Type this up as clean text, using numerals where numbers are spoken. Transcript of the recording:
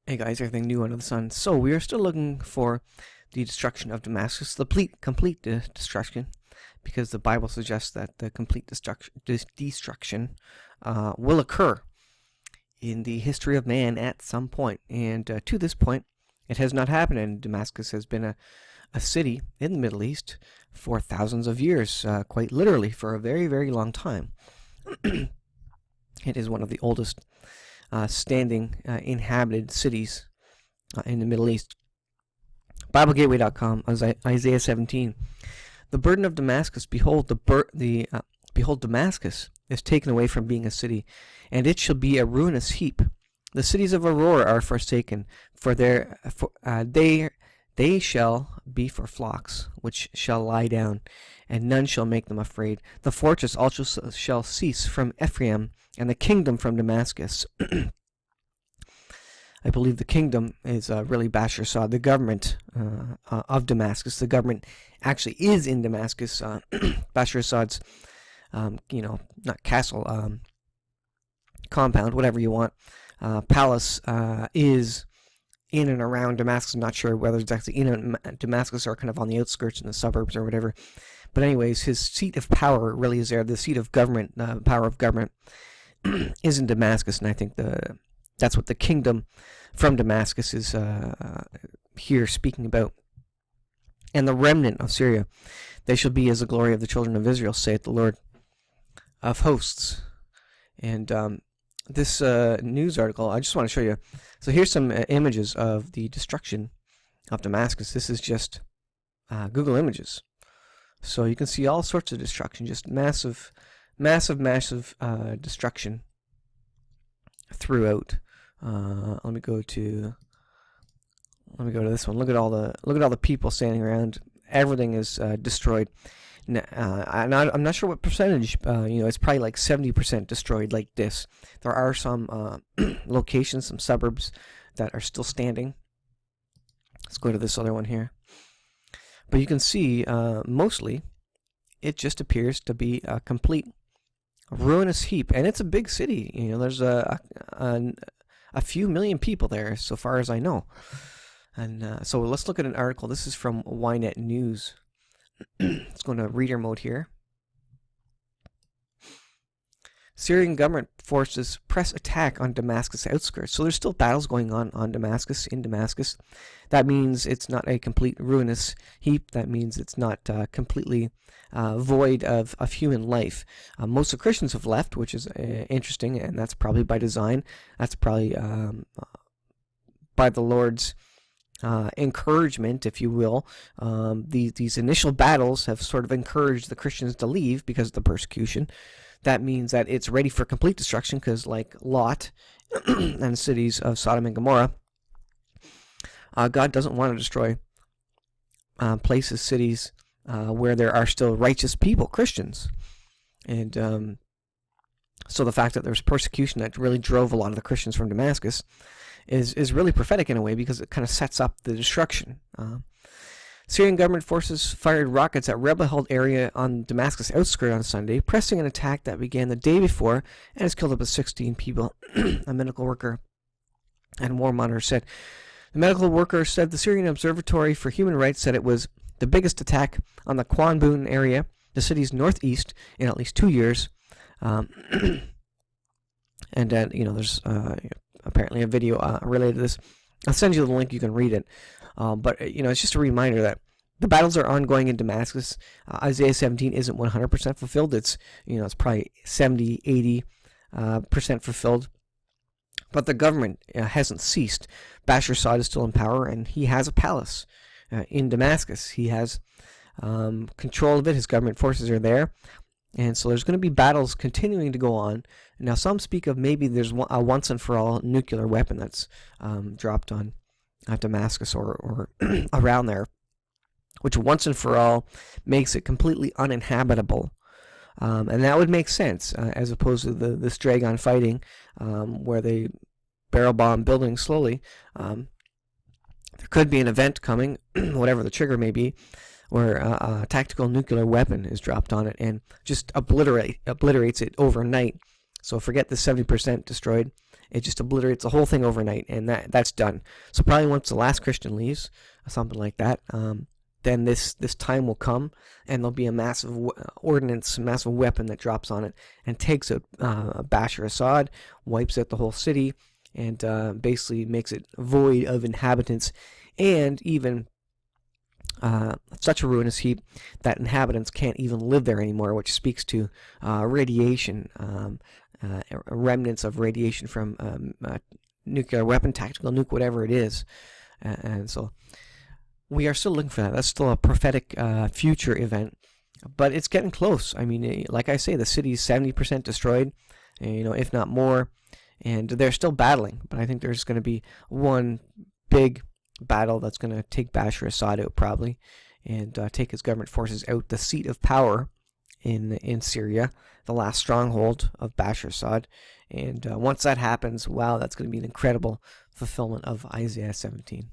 Hey guys, everything new under the sun. So we are still looking for the destruction of Damascus, the complete destruction, because the Bible suggests that the complete destruction will occur in the history of man at some point. And to this point, it has not happened, and Damascus has been a city in the Middle East for thousands of years, quite literally for a very, very long time. It is one of the oldest standing inhabited cities in the Middle East. BibleGateway.com, Isaiah 17. The burden of Damascus, behold, behold, Damascus is taken away from being a city, and it shall be a ruinous heap. The cities of Aurora are forsaken, they shall be for flocks, which shall lie down, and none shall make them afraid. The fortress also shall cease from Ephraim, and the kingdom from Damascus. I believe the kingdom is really Bashar Assad, the government of Damascus. The government actually is in Damascus. Bashar Assad's, not castle, compound, whatever you want, palace is in and around Damascus. I'm not sure whether it's actually in Damascus or kind of on the outskirts in the suburbs or whatever. But anyways, his seat of power really is there. The seat of government, power of government, is in Damascus, and I think that's what the kingdom from Damascus is here speaking about. And the remnant of Syria, they shall be as the glory of the children of Israel, saith the Lord of hosts. And this news article, I just want to show you. So here's some images of the destruction of Damascus. This is just Google Images. So you can see all sorts of destruction, just massive destruction throughout. Let me go to this one. Look at all the people standing around. Everything is destroyed. I'm not sure what percentage. It's probably like 70% destroyed. Like this. There are some locations, some suburbs that are still standing. Let's go to this other one here. But you can see mostly it just appears to be a complete ruinous heap, and it's a big city. There's a few million people there, so far as I know. And so let's look at an article. This is from Ynet News. Let's go into reader mode here. Syrian government forces press attack on Damascus outskirts. So there's still battles going on in Damascus. That means it's not a complete ruinous heap. That means it's not completely void of human life. Most of the Christians have left, which is interesting, and that's probably by design. That's probably by the Lord's encouragement, if you will. These initial battles have sort of encouraged the Christians to leave because of the persecution. That means that it's ready for complete destruction, because like Lot and the cities of Sodom and Gomorrah, God doesn't want to destroy places, cities where there are still righteous people, Christians. And so the fact that there's persecution that really drove a lot of the Christians from Damascus is really prophetic in a way, because it kind of sets up the destruction. Syrian government forces fired rockets at rebel-held area on Damascus outskirts on Sunday, pressing an attack that began the day before and has killed up to 16 people. A medical worker and war monitor said. The medical worker said the Syrian Observatory for Human Rights said it was the biggest attack on the Kwanbun area, the city's northeast, in at least 2 years. And there's apparently a video related to this. I'll send you the link. You can read it. But it's just a reminder that the battles are ongoing in Damascus. Isaiah 17 isn't 100% fulfilled. It's it's probably 70, 80% fulfilled. But the government hasn't ceased. Bashar Assad is still in power, and he has a palace in Damascus. He has control of it. His government forces are there. And so there's going to be battles continuing to go on. Now, some speak of maybe there's a once-and-for-all nuclear weapon that's dropped on Damascus or around there, which once and for all makes it completely uninhabitable. And that would make sense, as opposed to this drag-on fighting where they barrel bomb buildings slowly. There could be an event coming, whatever the trigger may be, where a tactical nuclear weapon is dropped on it and just obliterates it overnight. So forget the 70% destroyed. It just obliterates the whole thing overnight, and that's done. So probably once the last Christian leaves, something like that, then this time will come, and there'll be a massive ordnance, massive weapon that drops on it and takes out Bashar Assad, wipes out the whole city, and basically makes it void of inhabitants, and even such a ruinous heap that inhabitants can't even live there anymore, which speaks to radiation, remnants of radiation from nuclear weapon, tactical nuke, whatever it is. And so we are still looking for that. That's still a prophetic future event, but it's getting close. I mean, like I say, the city is 70% destroyed, if not more, and they're still battling. But I think there's going to be one big battle that's going to take Bashar Assad out probably, and take his government forces out the seat of power in Syria, the last stronghold of Bashar Assad. And once that happens, wow, that's going to be an incredible fulfillment of Isaiah 17.